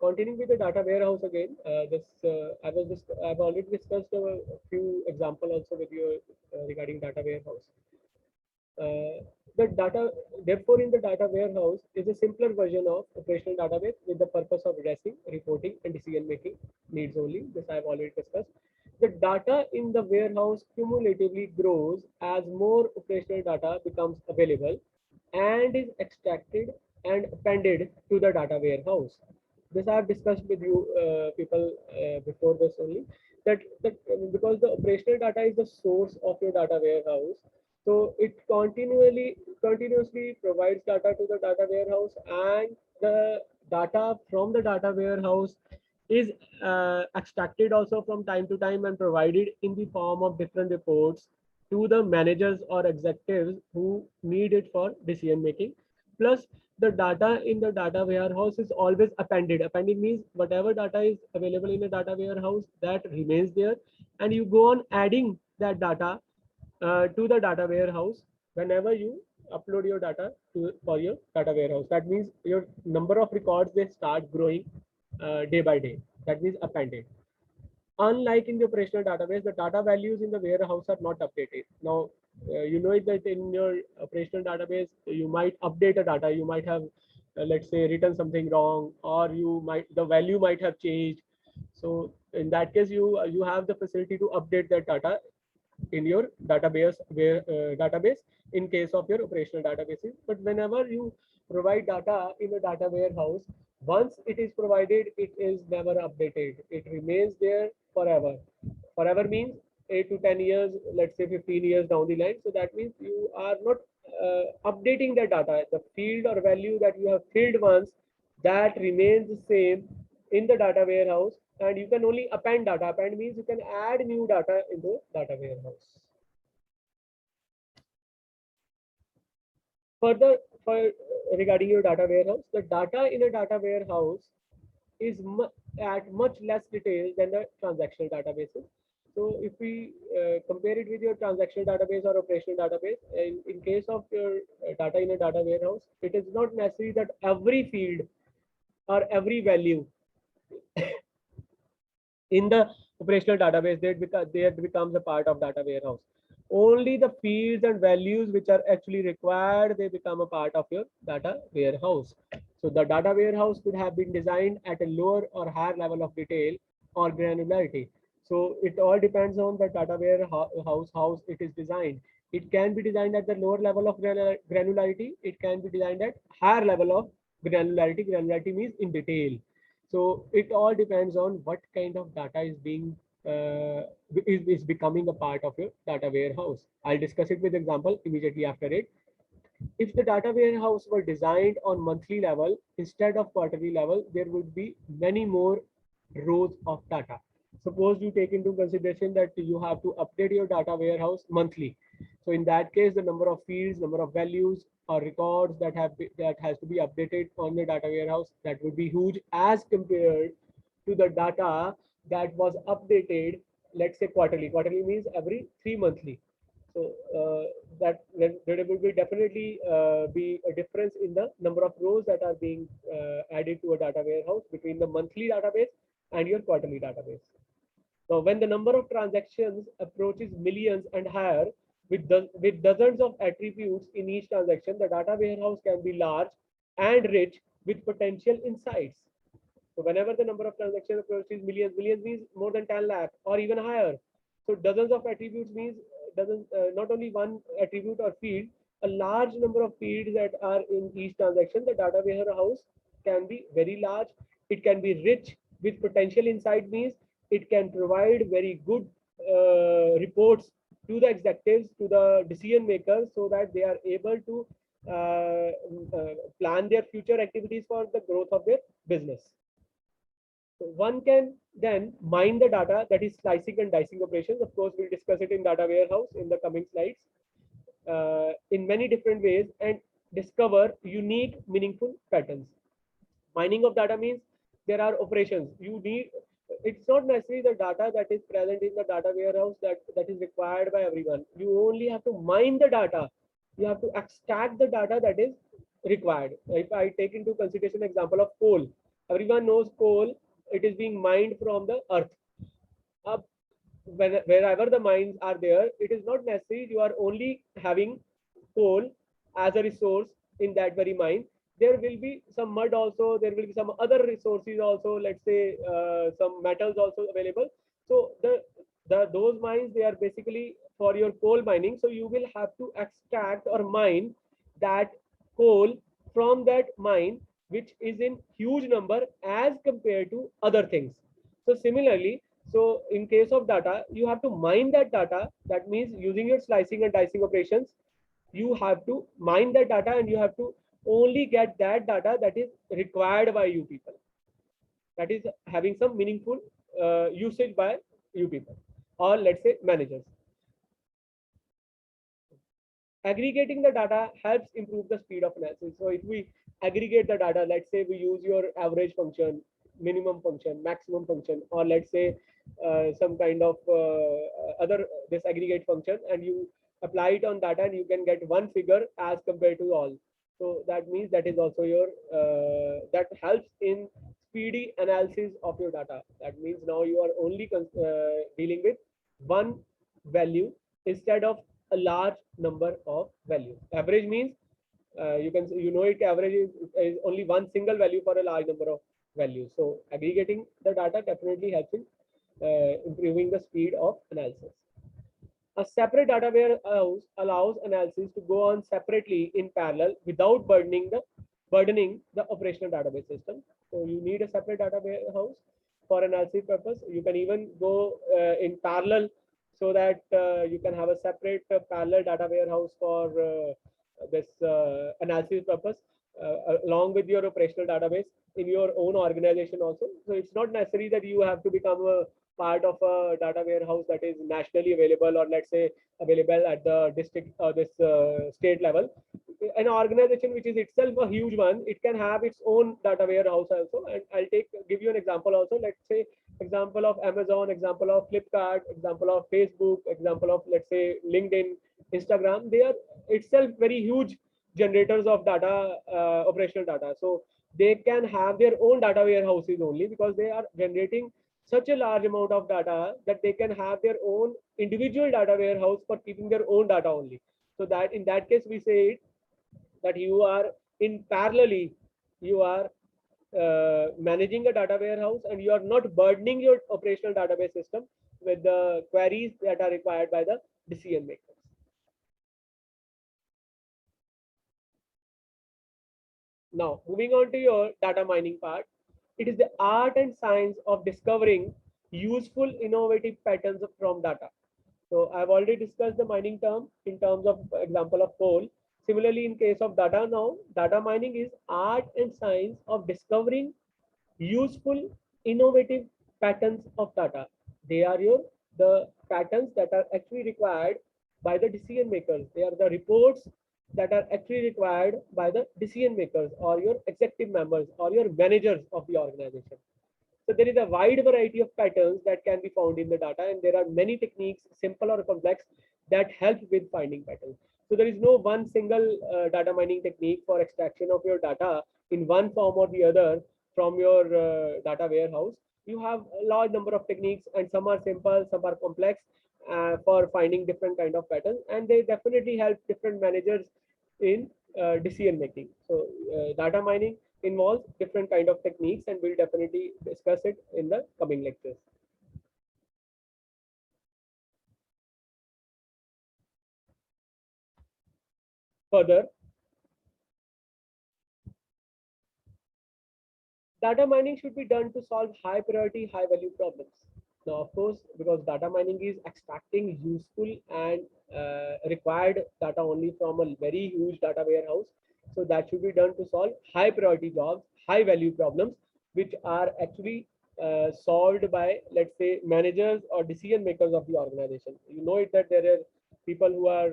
continuing with the data warehouse again, I've already discussed a few examples also with you regarding data warehouse. Uh, the data, therefore, in the data warehouse is a simpler version of operational database with the purpose of addressing, reporting, and decision making needs only. This I have already discussed. The data in the warehouse cumulatively grows as more operational data becomes available and is extracted and appended to the data warehouse. This I have discussed with you people before this only, that because the operational data is the source of your data warehouse, so it continuously provides data to the data warehouse, and the data from the data warehouse is extracted also from time to time and provided in the form of different reports to the managers or executives who need it for decision making. Plus, the data in the data warehouse is always appended. Appended means whatever data is available in a data warehouse, that remains there, and you go on adding that data to the data warehouse whenever you upload your data for your data warehouse. That means your number of records, they start growing day by day. That means appended. Unlike in the operational database, the data values in the warehouse are not updated. Now, you know that in your operational database, you might update a data. You might have, let's say, written something wrong, or the value might have changed. So in that case, you have the facility to update that data in your database in case of your operational databases. But whenever you provide data in a data warehouse, once it is provided, it is never updated. It remains there forever. Forever means 8 to 10 years, let's say 15 years down the line. So that means you are not updating the data. The field or value that you have filled once, that remains the same in the data warehouse, and you can only append data. Append means you can add new data in the data warehouse. Further, for regarding your data warehouse, the data in a data warehouse is at much less detail than the transactional databases. So if we compare it with your transactional database or operational database, in case of your data in a data warehouse, it is not necessary that every field or every value in the operational database that becomes a part of data warehouse. Only the fields and values which are actually required, they become a part of your data warehouse. So the data warehouse could have been designed at a lower or higher level of detail or granularity. So it all depends on the data warehouse how it is designed. It can be designed at the lower level of granularity. It can be designed at higher level of granularity. Granularity means in detail. So it all depends on what kind of data is being is becoming a part of your data warehouse. I'll discuss it with example immediately after it. If the data warehouse were designed on monthly level instead of quarterly level, there would be many more rows of data. Suppose you take into consideration that you have to update your data warehouse monthly. So in that case, the number of fields, number of values or records that has to be updated on the data warehouse, that would be huge as compared to the data that was updated, let's say quarterly. Quarterly means every 3 monthly. So there will be definitely be a difference in the number of rows that are being added to a data warehouse between the monthly database and your quarterly database. Now, when the number of transactions approaches millions and higher, with dozens of attributes in each transaction, the data warehouse can be large and rich with potential insights. So whenever the number of transactions approaches millions, millions means more than 10 lakh or even higher. So dozens of attributes means not only one attribute or field, a large number of fields that are in each transaction. The data warehouse can be very large. It can be rich with potential insight means it can provide very good reports to the executives, to the decision makers, so that they are able to plan their future activities for the growth of their business. So one can then mine the data, that is slicing and dicing operations. Of course, we'll discuss it in data warehouse in the coming slides in many different ways and discover unique, meaningful patterns. Mining of data means there are operations. It's not necessarily the data that is present in the data warehouse that is required by everyone. You only have to mine the data. You have to extract the data that is required. If I take into consideration example of coal, Everyone knows coal, it is being mined from the earth. Wherever the mines are there, it is not necessary you are only having coal as a resource in that very mine. There will be some mud also, there will be some other resources also, let's say some metals also available. So those mines, they are basically for your coal mining. So you will have to extract or mine that coal from that mine, which is in huge number as compared to other things. So similarly, so in case of data, you have to mine that data. That means using your slicing and dicing operations, you have to mine that data, and you have to only get that data that is required by you people. That is having some meaningful usage by you people, or let's say managers. Aggregating the data helps improve the speed of analysis. So if we aggregate the data, let's say we use your average function, minimum function, maximum function, or let's say some kind of other this aggregate function, and you apply it on data, and you can get one figure as compared to all. So that means that is also your that helps in speedy analysis of your data. That means now you are only dealing with one value instead of a large number of values. Average means it average is only one single value for a large number of values. So aggregating the data definitely helps in improving the speed of analysis. A separate data warehouse allows analysis to go on separately in parallel without burdening the operational database system. So you need a separate data warehouse for analysis purpose. You can even go in parallel, so that you can have a separate parallel data warehouse for this analysis purpose along with your operational database in your own organization also. So it's not necessary that you have to become a part of a data warehouse that is nationally available, or let's say available at the district or this state level. An organization which is itself a huge one, it can have its own data warehouse also. And I'll give you an example also. Let's say example of Amazon, example of Flipkart, example of Facebook, example of let's say LinkedIn, Instagram. They are itself very huge generators of data, operational data. So they can have their own data warehouses only because they are generating such a large amount of data that they can have their own individual data warehouse for keeping their own data only. So that in that case, we say it that you are in parallelly, you are managing a data warehouse, and you are not burdening your operational database system with the queries that are required by the decision makers. Now, moving on to your data mining part, it is the art and science of discovering useful, innovative patterns from data. So I've already discussed the mining term in terms of example of coal. Similarly, in case of data now, data mining is art and science of discovering useful, innovative patterns of data. They are the patterns that are actually required by the decision makers. They are the reports that are actually required by the decision makers or your executive members or your managers of the organization. So there is a wide variety of patterns that can be found in the data, and there are many techniques, simple or complex, that help with finding patterns. So there is no one single data mining technique for extraction of your data in one form or the other from your data warehouse. You have a large number of techniques, and some are simple, some are complex for finding different kind of patterns, and they definitely help different managers in decision making. So data mining involves different kind of techniques, and we'll definitely discuss it in the coming lectures. Further, data mining should be done to solve high priority, high value problems. Now, of course, because data mining is extracting useful and required data only from a very huge data warehouse. So that should be done to solve high priority jobs, high value problems, which are actually solved by, let's say, managers or decision makers of the organization. You know it that there are people who are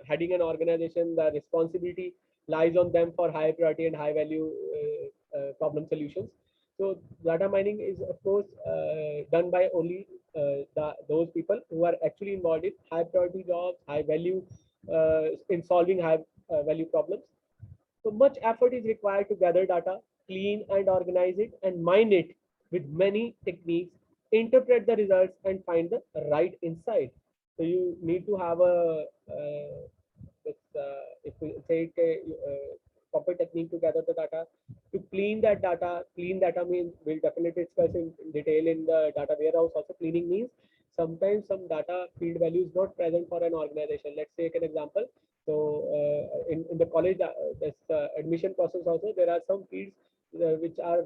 heading an organization. The responsibility lies on them for high priority and high value problem solutions. So data mining is of course done by only those people who are actually involved in high priority jobs, high value in solving high value problems. So much effort is required to gather data, clean and organize it, and mine it with many techniques, interpret the results, and find the right insight. So you need to have a if we take a proper technique to gather the data, to clean that data. Clean data means we'll definitely discuss in detail in the data warehouse. Also, cleaning means sometimes some data field value is not present for an organization. Let's take an example. So in the college, this admission process also, there are some fields which are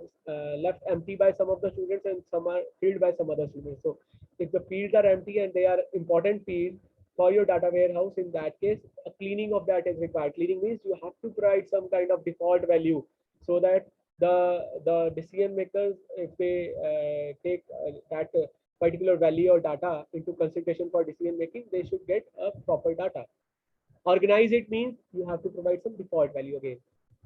left empty by some of the students and some are filled by some other students. So if the fields are empty and they are important fields for your data warehouse, in that case, a cleaning of that is required. Cleaning means you have to provide some kind of default value so that the decision makers, if they take that particular value or data into consideration for decision making, they should get a proper data. Organize it means you have to provide some default value again.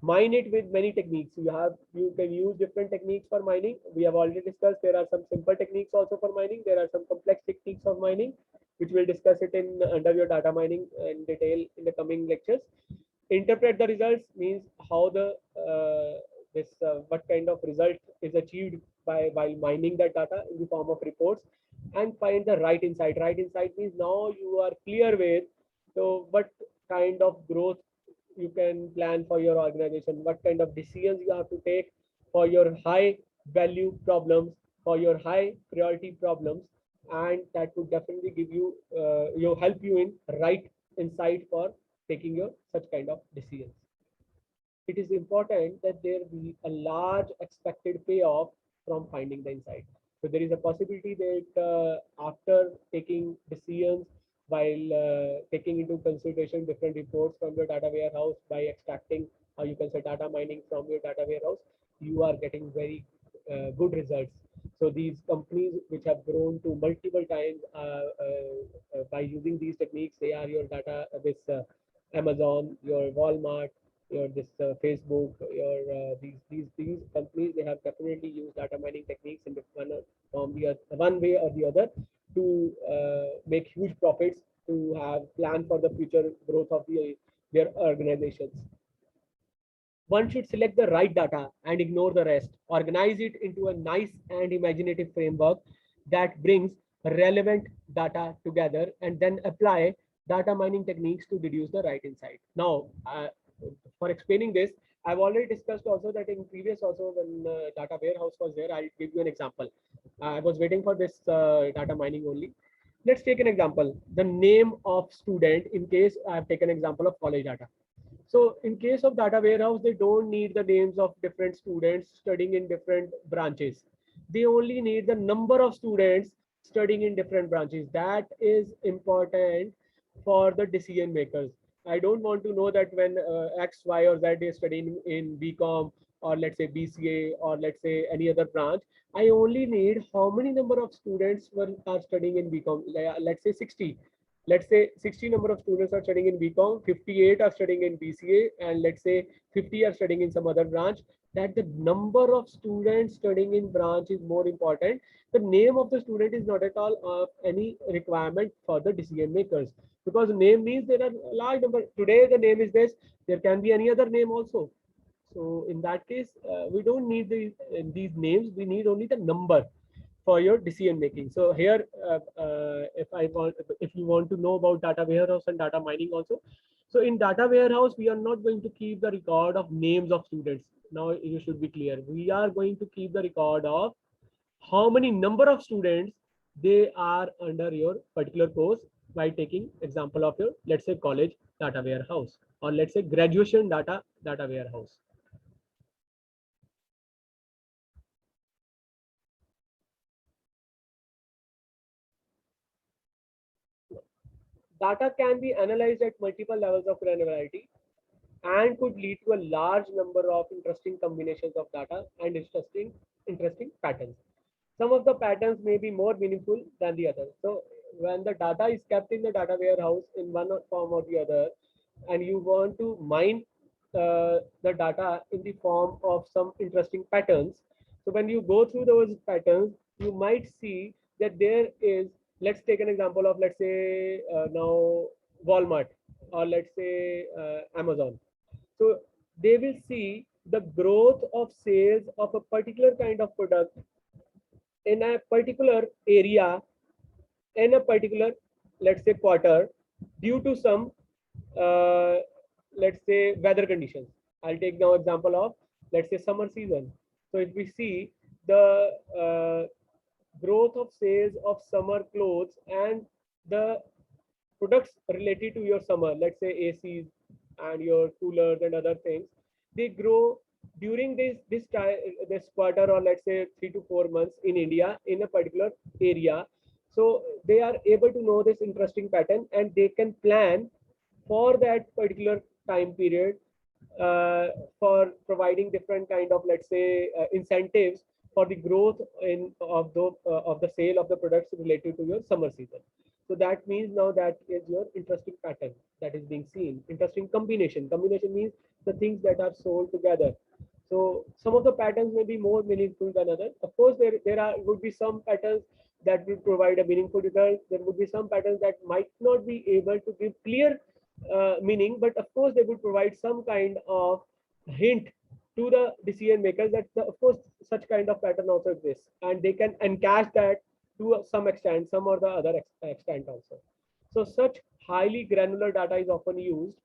Mine it with many techniques. You can use different techniques for mining. We have already discussed there are some simple techniques also for mining. There are some complex techniques of mining, which we'll discuss it in under your data mining in detail in the coming lectures. Interpret the results means how the what kind of result is achieved by while mining that data in the form of reports, and find the right insight. Right insight means now you are clear with so what kind of growth you can plan for your organization, what kind of decisions you have to take for your high value problems, for your high priority problems, and that would definitely give you help you in right insight for taking your such kind of decisions. It is important that there be a large expected payoff from finding the insight. So there is a possibility that after taking decisions, while taking into consideration different reports from your data warehouse by extracting, or you can say data mining from your data warehouse, you are getting very good results. So these companies which have grown to multiple times by using these techniques, they are your data, this Amazon, your Walmart, your this Facebook, your these companies, they have definitely used data mining techniques in the one way or the other to make huge profits, to have plan for the future growth of their organizations. One should select the right data and ignore the rest. Organize it into a nice and imaginative framework that brings relevant data together, and then apply data mining techniques to deduce the right insight. Now, for explaining this, I've already discussed also that in previous also when data warehouse was there, I'll give you an example. I was waiting for this data mining only. Let's take an example. The name of student, in case I have taken example of college data. So in case of data warehouse, they don't need the names of different students studying in different branches. They only need the number of students studying in different branches. That is important for the decision makers. I don't want to know that when X, Y, or Z is studying in BCom, or let's say BCA, or let's say any other branch. I only need how many number of students are studying in BCom. Let's say 60. Let's say 60 number of students are studying in BCom, 58 are studying in BCA, and let's say 50 are studying in some other branch. That the number of students studying in branch is more important. The name of the student is not at all any requirement for the decision makers, because name means there are a large number. Today the name is this, there can be any other name also. So in that case, we don't need these names, we need only the number for your decision making. So here, if you want to know about data warehouse and data mining also, so in data warehouse, we are not going to keep the record of names of students. Now you should be clear. We are going to keep the record of how many number of students they are under your particular course by taking example of your, let's say, college data warehouse, or let's say graduation data warehouse. Data can be analyzed at multiple levels of granularity and could lead to a large number of interesting combinations of data and interesting patterns. Some of the patterns may be more meaningful than the others. So when the data is kept in the data warehouse in one form or the other, and you want to mine the data in the form of some interesting patterns, so when you go through those patterns, you might see that there is, let's take an example of, let's say now Walmart, or let's say Amazon. So they will see the growth of sales of a particular kind of product in a particular area in a particular, let's say, quarter, due to some, uh, let's say, weather conditions. I'll take now example of, let's say, summer season. So if we see the growth of sales of summer clothes and the products related to your summer, let's say ACs and your coolers and other things, they grow during this quarter, or let's say 3 to 4 months in India in a particular area. So they are able to know this interesting pattern, and they can plan for that particular time period, for providing different kind of, let's say, incentives for the growth in of the sale of the products related to your summer season. So that means now that is your interesting pattern that is being seen. Interesting combination. Combination means the things that are sold together. So some of the patterns may be more meaningful than others. Of course, there would be some patterns that will provide a meaningful result. There would be some patterns that might not be able to give clear meaning, but of course they would provide some kind of hint to the decision makers that of course such kind of pattern also exists, and they can encash that to some extent, some or the other extent also. So such highly granular data is often used,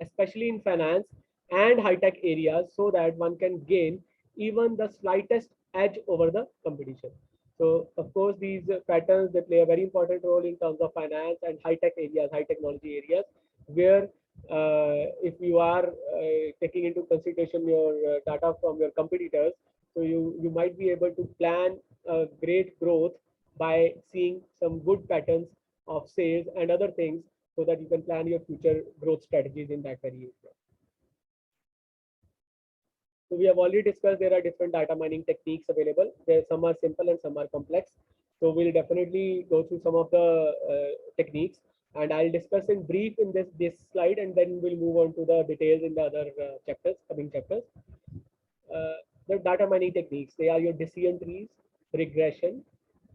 especially in finance and high-tech areas, so that one can gain even the slightest edge over the competition. So of course, these patterns, they play a very important role in terms of finance and high-tech areas, high technology areas, where if you are taking into consideration your data from your competitors, so you might be able to plan a great growth by seeing some good patterns of sales and other things, so that you can plan your future growth strategies in that very area. So we have already discussed there are different data mining techniques available. There some are simple and some are complex. So we'll definitely go through some of the techniques, and I'll discuss in brief in this slide, and then we'll move on to the details in the other coming chapters. The data mining techniques, they are your decision trees, regression,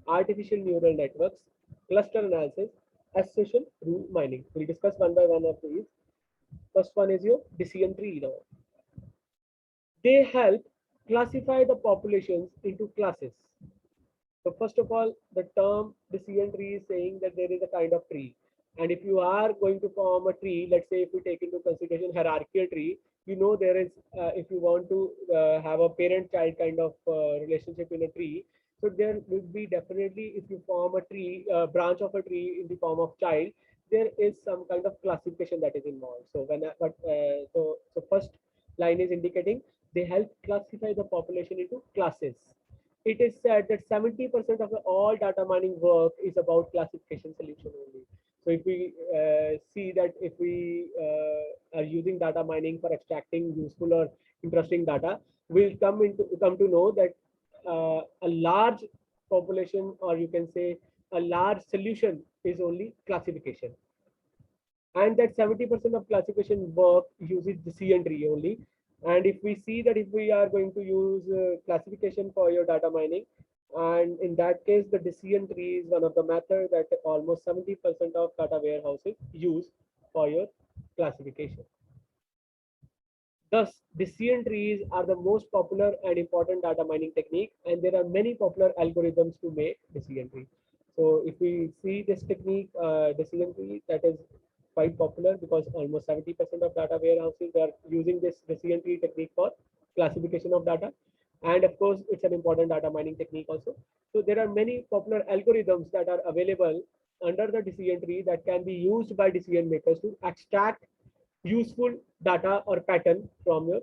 artificial neural networks, cluster analysis, association rule mining. We'll discuss one by one of these. First one is your decision tree now. They help classify the populations into classes. So first of all, the term decision tree is saying that there is a kind of tree. And if you are going to form a tree, let's say if we take into consideration hierarchical tree, you know there is, if you want to have a parent-child kind of relationship in a tree, so there will be definitely, if you form a tree, branch of a tree in the form of child, there is some kind of classification that is involved. So so first line is indicating they help classify the population into classes. It is said that 70% of the all data mining work is about classification solution only. So if we see that if we are using data mining for extracting useful or interesting data, we'll come to know that a large population, or you can say a large solution, is only classification, and that 70% of classification work uses decision tree only. And if we see that if we are going to use classification for your data mining, and in that case the decision tree is one of the methods that almost 70% of data warehouses use for your classification. Thus, decision trees are the most popular and important data mining technique, and there are many popular algorithms to make decision tree. So if we see this technique, decision tree, that is quite popular because almost 70% of data warehouses are using this decision tree technique for classification of data. And of course, it's an important data mining technique also. So there are many popular algorithms that are available under the decision tree that can be used by decision makers to extract useful data or pattern from your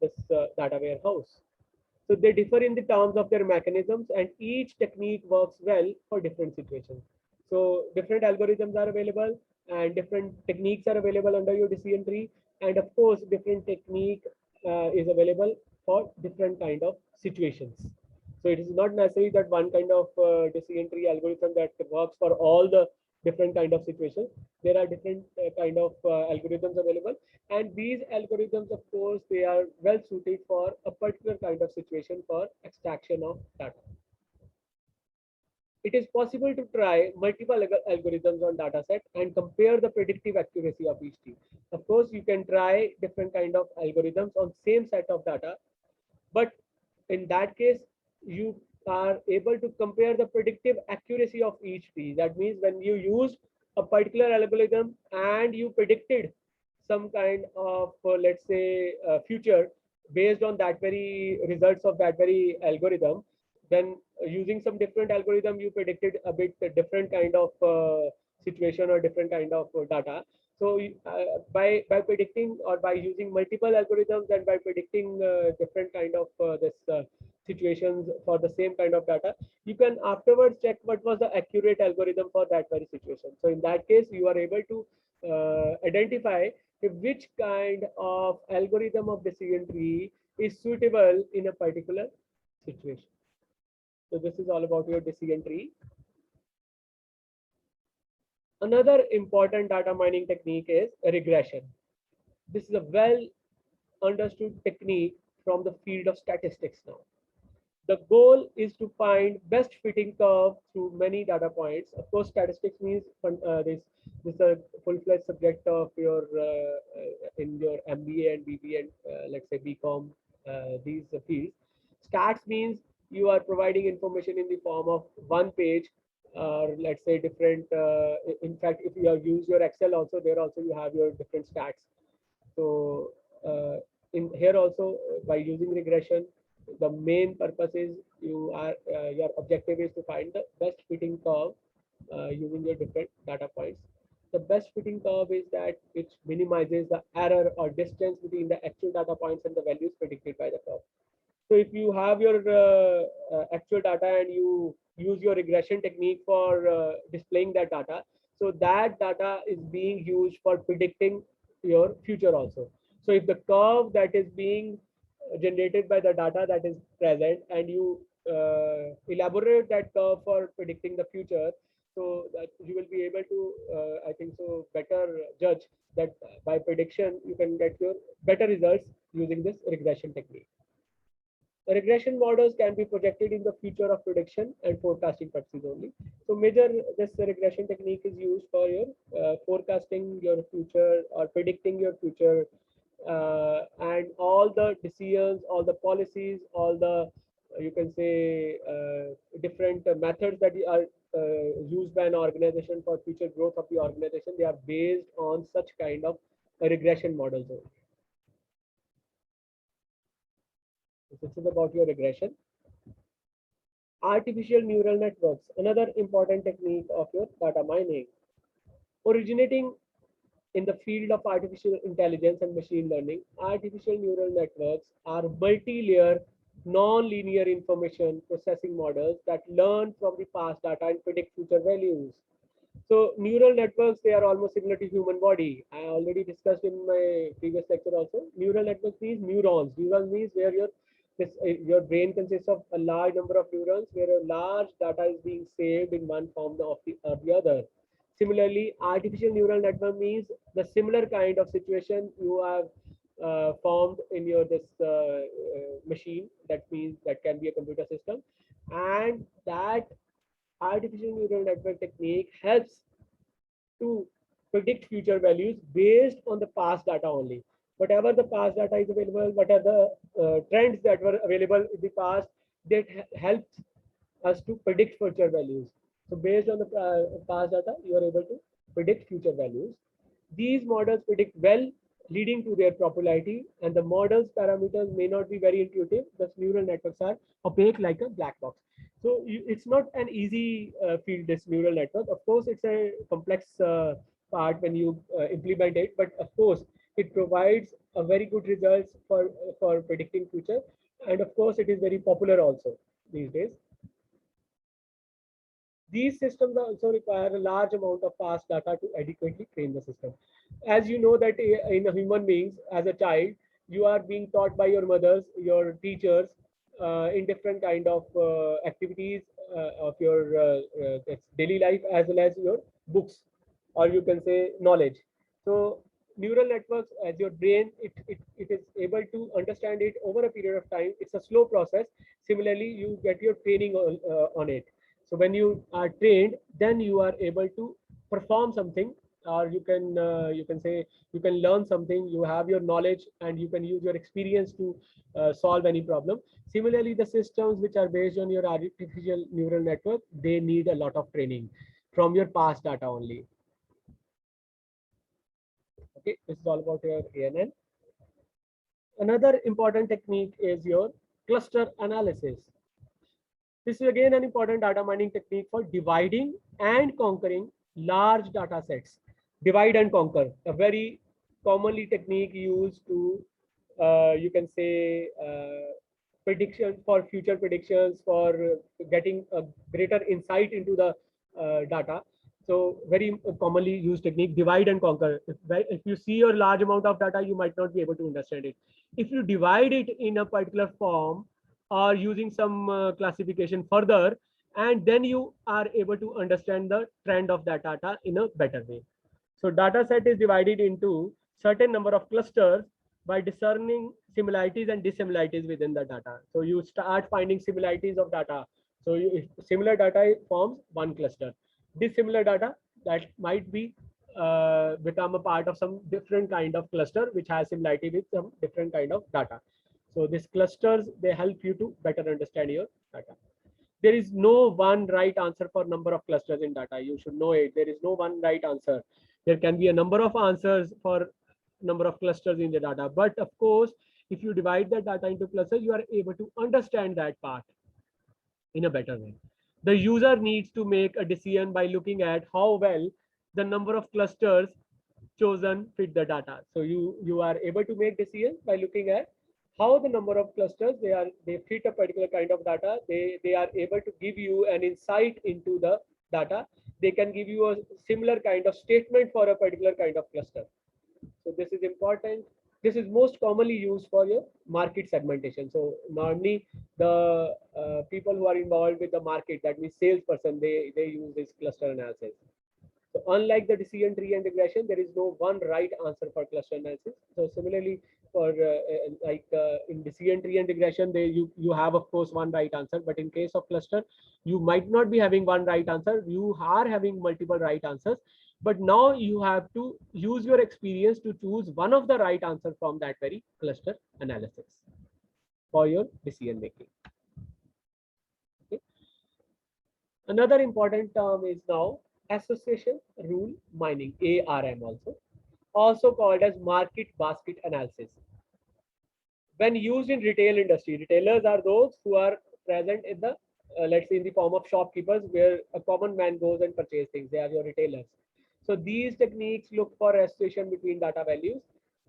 this data warehouse. So they differ in the terms of their mechanisms, and each technique works well for different situations. So different algorithms are available and different techniques are available under your decision tree. And of course, different technique is available for different kind of situations. So it is not necessary that one kind of decision tree algorithm that works for all the different kind of situations. There are different kind of algorithms available, and these algorithms, of course, they are well suited for a particular kind of situation for extraction of data. it is possible to try multiple algorithms on data set and compare the predictive accuracy of each tree. Of course, you can try different kind of algorithms on same set of data, but in that case, you are able to compare the predictive accuracy of each tree. That means when you used a particular algorithm and you predicted some kind of, let's say, future based on that very results of that very algorithm, then using some different algorithm, you predicted a bit different kind of situation or different kind of data. So by predicting or by using multiple algorithms and by predicting different kind of this situations for the same kind of data, you can afterwards check what was the accurate algorithm for that very situation. So in that case, you are able to identify which kind of algorithm of decision tree is suitable in a particular situation. So this is all about your decision tree. Another important data mining technique is regression. This is a well understood technique from the field of statistics now. The goal is to find best fitting curve through many data points. Of course, statistics means this is a full-fledged subject of your in your MBA and BBA and let's say BCom, these fields. Stats means you are providing information in the form of one page, or let's say different. In fact, if you have used your Excel also, there also you have your different stats. So in here also, by using regression, the main purpose is your objective is to find the best fitting curve using your different data points. The best fitting curve is that which minimizes the error or distance between the actual data points and the values predicted by the curve. So if you have your actual data and you use your regression technique for displaying that data, so that data is being used for predicting your future also. So if the curve that is being generated by the data that is present and you elaborate that curve for predicting the future, so that you will be able to, I think so, better judge that by prediction you can get your better results using this regression technique. The regression models can be projected in the future of prediction and forecasting purposes only. So major this regression technique is used for your forecasting your future or predicting your future, and all the decisions, all the policies, all the you can say different methods that are used by an organization for future growth of the organization. They are based on such kind of regression models only. This is about your regression. Artificial neural networks, another important technique of your data mining. Originating in the field of artificial intelligence and machine learning, artificial neural networks are multi-layer, non-linear information processing models that learn from the past data and predict future values. So neural networks, they are almost similar to human body. I already discussed in my previous lecture also. Neural networks means neurons. Neurons means where your brain consists of a large number of neurons, where a large data is being saved in one form or the other. Similarly, artificial neural network means the similar kind of situation you have formed in your this machine. That means that can be a computer system, and that artificial neural network technique helps to predict future values based on the past data only. Whatever the past data is available, what are the trends that were available in the past, that helps us to predict future values. So based on the past data, you are able to predict future values. These models predict well, leading to their popularity, and the model's parameters may not be very intuitive. The neural networks are opaque like a black box. So it's not an easy field, this neural network. Of course, it's a complex part when you implement it, but of course, it provides a very good results for predicting future. And of course, it is very popular also these days. These systems also require a large amount of past data to adequately train the system. As you know that in human beings, as a child, you are being taught by your mothers, your teachers, in different kind of activities of your daily life, as well as your books, or you can say knowledge. So neural networks, as your brain, it is able to understand it over a period of time. It's a slow process. Similarly, you get your training on it. So when you are trained, then you are able to perform something, or you can say you can learn something. You have your knowledge, and you can use your experience to solve any problem. Similarly, the systems which are based on your artificial neural network, they need a lot of training from your past data only. Okay, this is all about your ANN. Another important technique is your cluster analysis. This is again an important data mining technique for dividing and conquering large data sets. Divide and conquer, a very commonly technique used to, you can say, prediction for future predictions, for getting a greater insight into the data. So very commonly used technique, divide and conquer. If you see a large amount of data, you might not be able to understand it. If you divide it in a particular form, or using some classification further, and then you are able to understand the trend of that data in a better way. So data set is divided into certain number of clusters by discerning similarities and dissimilarities within the data. So you start finding similarities of data. So if similar data forms one cluster. Dissimilar data, that might be become a part of some different kind of cluster which has similarity with some different kind of data. So these clusters, they help you to better understand your data. There is no one right answer for number of clusters in data. You should know it. There is no one right answer. There can be a number of answers for number of clusters in the data. But of course, if you divide the data into clusters, you are able to understand that part in a better way. The user needs to make a decision by looking at how well the number of clusters chosen fit the data. So you are able to make decisions by looking at how the number of clusters they fit a particular kind of data. They are able to give you an insight into the data. They can give you a similar kind of statement for a particular kind of cluster. So this is important. This is most commonly used for your market segmentation. So normally the people who are involved with the market, that means salesperson, they use this cluster analysis. So unlike the decision tree and regression, there is no one right answer for cluster analysis. So similarly, for in decision tree and regression, you have of course one right answer, but in case of cluster, you might not be having one right answer. You are having multiple right answers, but now you have to use your experience to choose one of the right answer from that very cluster analysis for your decision making. Okay. Another important term is now association rule mining, ARM, also called as market basket analysis. When used in retail industry, retailers are those who are present in the let's say in the form of shopkeepers, where a common man goes and purchase things. They are your retailers. So these techniques look for association between data values,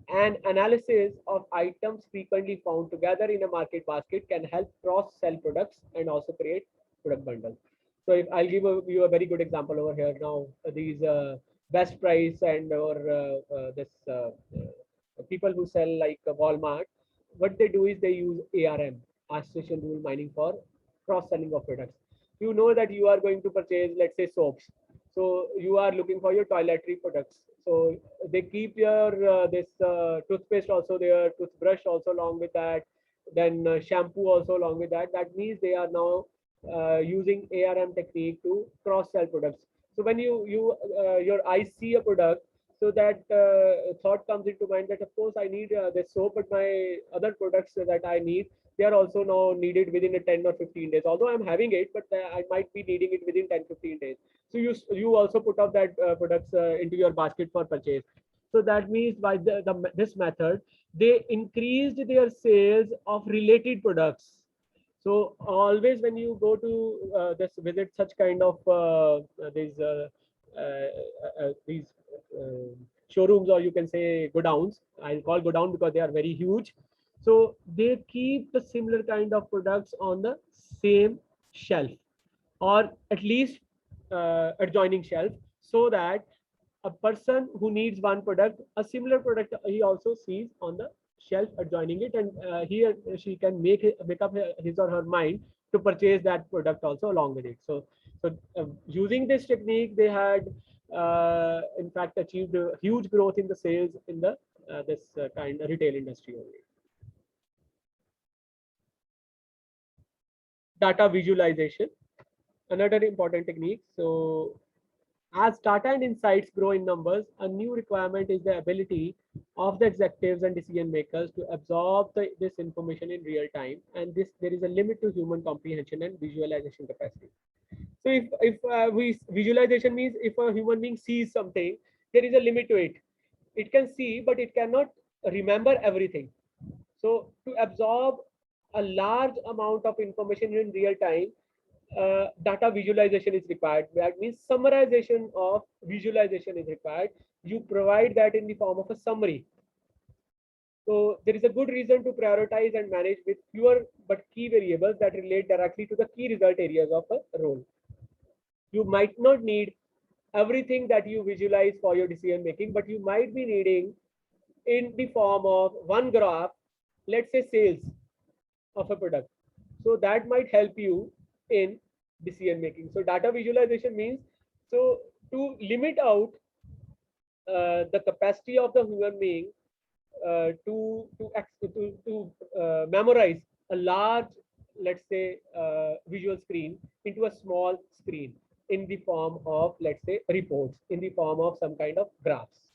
and analysis of items frequently found together in a market basket can help cross sell products and also create product bundles. So if I'll give you a very good example over here now, these best price and or this people who sell like Walmart, what they do is they use ARM, association rule mining, for cross selling of products. You know that you are going to purchase, let's say, soaps. So you are looking for your toiletry products. So they keep your this toothpaste also there, toothbrush also along with that, then shampoo also along with that. That means they are now using ARM technique to cross sell products. So when your eyes see a product, so that thought comes into mind that of course I need this soap, but my other products that I need, they are also now needed within a 10 or 15 days. Although I'm having it, but I might be needing it within 10-15 days. So you also put up that products into your basket for purchase. So that means by this method, they increased their sales of related products. So always when you go to this visit such kind of these showrooms, or you can say godowns. I'll call godown because they are very huge. So they keep the similar kind of products on the same shelf, or at least adjoining shelf, so that a person who needs one product, a similar product he also sees on the shelf adjoining it, and he or she can make up his or her mind to purchase that product also along with it. So using this technique, they had in fact achieved a huge growth in the sales in the this kind of retail industry only. Data visualization. another important technique. So as data and insights grow in numbers, a new requirement is the ability of the executives and decision makers to absorb this information in real time. And this there is a limit to human comprehension and visualization capacity. So if visualization means if a human being sees something, there is a limit to it. It can see, but it cannot remember everything. So to absorb a large amount of information in real time, data visualization is required. That means summarization of visualization is required. You provide that in the form of a summary. So there is a good reason to prioritize and manage with fewer but key variables that relate directly to the key result areas of a role. You might not need everything that you visualize for your decision making, but you might be needing in the form of one graph, let's say sales of a product. So that might help you in decision making. So data visualization means, so to limit out the capacity of the human being to memorize a large, let's say, visual screen into a small screen in the form of, let's say, reports, in the form of some kind of graphs.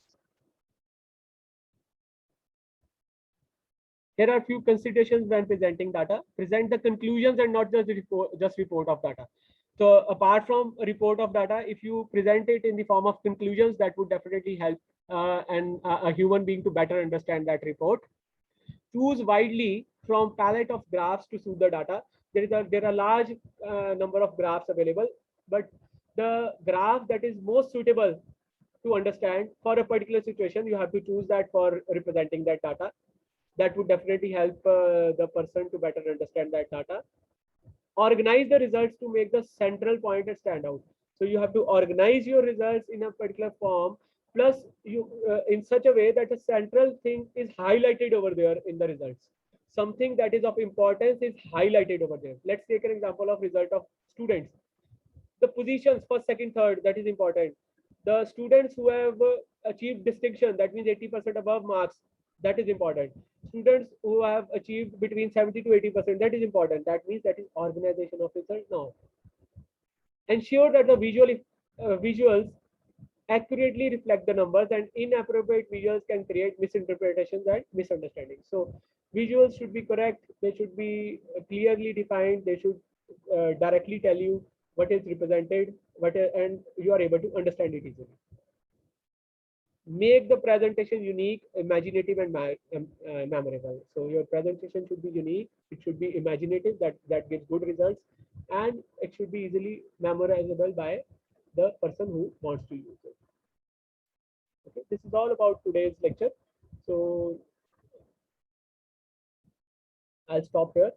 Here are a few considerations when presenting data. Present the conclusions and not just report of data. So apart from a report of data, if you present it in the form of conclusions, that would definitely help a human being to better understand that report. Choose widely from palette of graphs to suit the data. There are large number of graphs available, but the graph that is most suitable to understand for a particular situation, you have to choose that for representing that data. That would definitely help the person to better understand that data. Organize the results to make the central point stand out. So you have to organize your results in a particular form, plus you in such a way that a central thing is highlighted over there in the results. Something that is of importance is highlighted over there. Let's take an example of result of students. The positions first, second, third, that is important. The students who have achieved distinction, that means 80% above marks, that is important. Students who have achieved between 70 to 80%, that is important. That means that is organization of result. Now ensure that the visuals accurately reflect the numbers, and inappropriate visuals can create misinterpretations and misunderstandings. So visuals should be correct, they should be clearly defined, they should directly tell you what is represented, and you are able to understand it easily. Make the presentation unique, imaginative, and memorable. So your presentation should be unique, it should be imaginative, that gives good results, and it should be easily memorizable by the person who wants to use it. Okay, this is all about today's lecture. So I'll stop here.